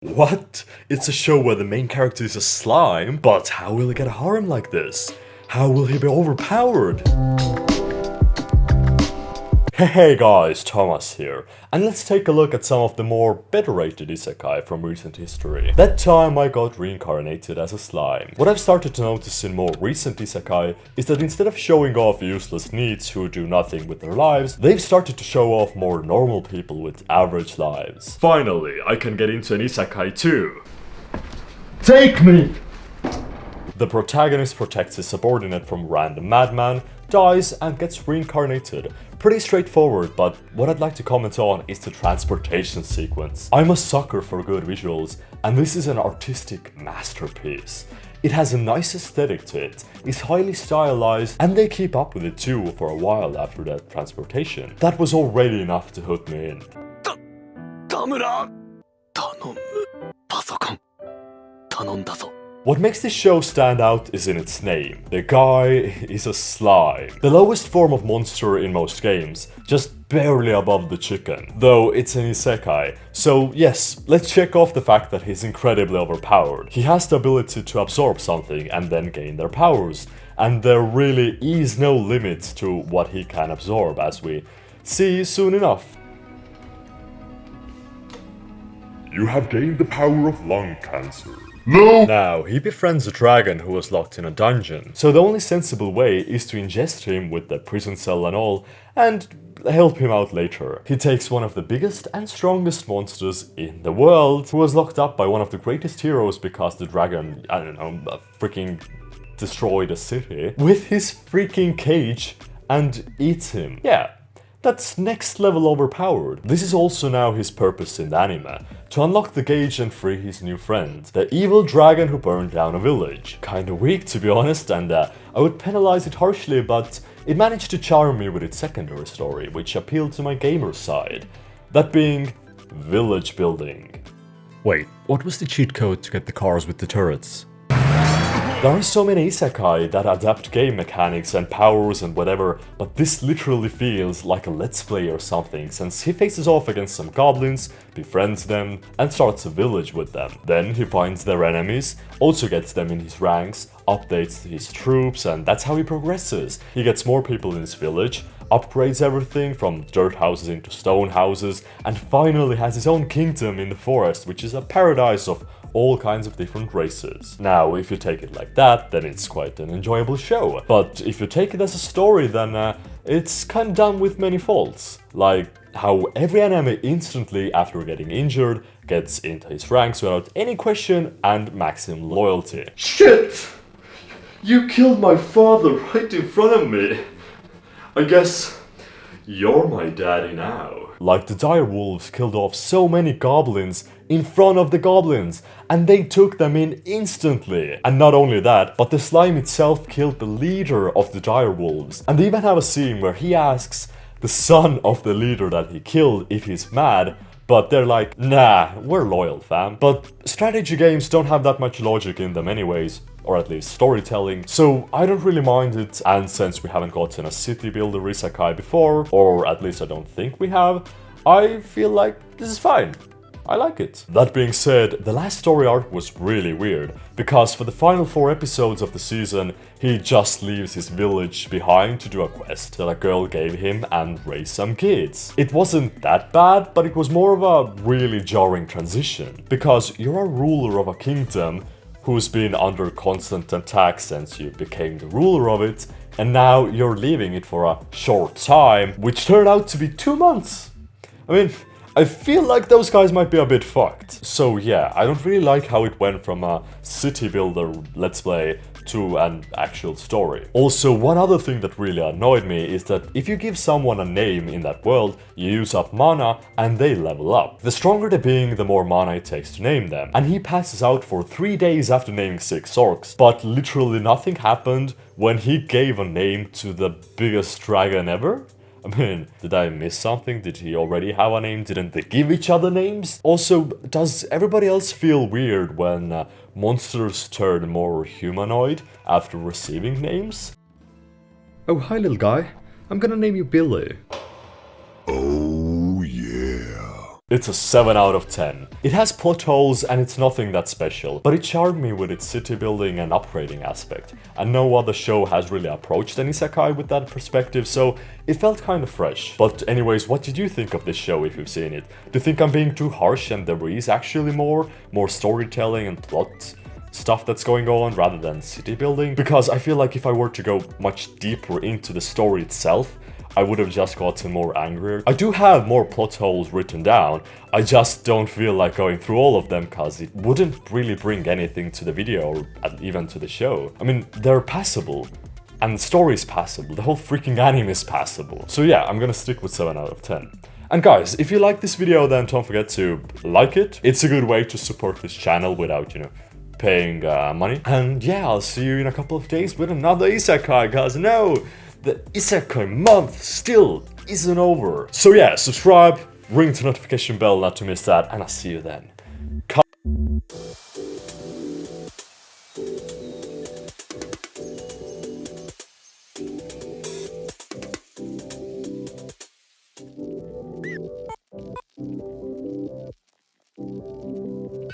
What? It's a show where the main character is a slime? But how will he get a harem like this? How will he be overpowered? Hey guys, Thomas here, and let's take a look at some of the more better rated isekai from recent history. That time I got reincarnated as a slime. What I've started to notice in more recent isekai is that instead of showing off useless neets who do nothing with their lives, they've started to show off more normal people with average lives. Finally, I can get into an isekai too. Take me! The protagonist protects his subordinate from random madman, dies and gets reincarnated. Pretty straightforward, but what I'd like to comment on is the transportation sequence. I'm a sucker for good visuals, and this is an artistic masterpiece. It has a nice aesthetic to it, is highly stylized, and they keep up with it too for a while after that transportation. That was already enough to hook me in. What makes this show stand out is in its name. The guy is a slime. The lowest form of monster in most games, just barely above the chicken. Though it's an isekai. So yes, let's check off the fact that he's incredibly overpowered. He has the ability to absorb something and then gain their powers. And there really is no limit to what he can absorb, as we see soon enough. You have gained the power of lung cancer. No! Now, he befriends a dragon who was locked in a dungeon, so the only sensible way is to ingest him with the prison cell and all, and help him out later. He takes one of the biggest and strongest monsters in the world, who was locked up by one of the greatest heroes because the dragon, I don't know, freaking destroyed a city, with his freaking cage, and eats him. Yeah. That's next level overpowered. This is also now his purpose in the anime, to unlock the gauge and free his new friend, the evil dragon who burned down a village. Kinda weak to be honest, and I would penalize it harshly, but it managed to charm me with its secondary story, which appealed to my gamer side. That being village building. Wait, what was the cheat code to get the cars with the turrets? There are so many isekai that adapt game mechanics and powers and whatever, but this literally feels like a let's play or something, since he faces off against some goblins, befriends them, and starts a village with them. Then he finds their enemies, also gets them in his ranks, updates his troops, and that's how he progresses. He gets more people in his village, upgrades everything from dirt houses into stone houses, and finally has his own kingdom in the forest, which is a paradise of all kinds of different races. Now, if you take it like that, then it's quite an enjoyable show. But if you take it as a story, then it's kinda done with many faults. Like how every anime instantly, after getting injured, gets into his ranks without any question and maximum loyalty. Shit! You killed my father right in front of me. I guess you're my daddy now. Like the dire wolves killed off so many goblins in front of the goblins, and they took them in instantly. And not only that, but the slime itself killed the leader of the dire wolves. And they even have a scene where he asks the son of the leader that he killed if he's mad, but they're like, nah, we're loyal fam. But strategy games don't have that much logic in them anyways, or at least storytelling, so I don't really mind it, and since we haven't gotten a city builder isekai before, or at least I don't think we have, I feel like this is fine. I like it. That being said, the last story arc was really weird, because for the final 4 episodes of the season, he just leaves his village behind to do a quest that a girl gave him and raise some kids. It wasn't that bad, but it was more of a really jarring transition, because you're a ruler of a kingdom who's been under constant attack since you became the ruler of it, and now you're leaving it for a short time, which turned out to be 2 months. I mean, I feel like those guys might be a bit fucked. So yeah, I don't really like how it went from a city builder let's play to an actual story. Also, one other thing that really annoyed me is that if you give someone a name in that world, you use up mana and they level up. The stronger the being, the more mana it takes to name them. And he passes out for 3 days after naming 6 orcs, but literally nothing happened when he gave a name to the biggest dragon ever? I mean, did I miss something? Did he already have a name? Didn't they give each other names? Also, does everybody else feel weird when monsters turn more humanoid after receiving names? Oh, hi little guy. I'm gonna name you Billy. Oh yeah. It's a 7 out of 10. It has plot holes and it's nothing that special, but it charmed me with its city building and upgrading aspect. And no other show has really approached an isekai with that perspective, so it felt kind of fresh. But anyways, what did you think of this show if you've seen it? Do you think I'm being too harsh and there is actually more storytelling and plot stuff that's going on rather than city building? Because I feel like if I were to go much deeper into the story itself, I would have just gotten more angrier. I do have more plot holes written down, I just don't feel like going through all of them cause it wouldn't really bring anything to the video or even to the show. I mean, they're passable. And the story is passable, the whole freaking anime is passable. So yeah, I'm gonna stick with 7 out of 10. And guys, if you like this video, then don't forget to like it. It's a good way to support this channel without, paying money. And yeah, I'll see you in a couple of days with another isekai, guys. No, the isekai month still isn't over. So yeah, subscribe, ring the notification bell not to miss that, and I'll see you then.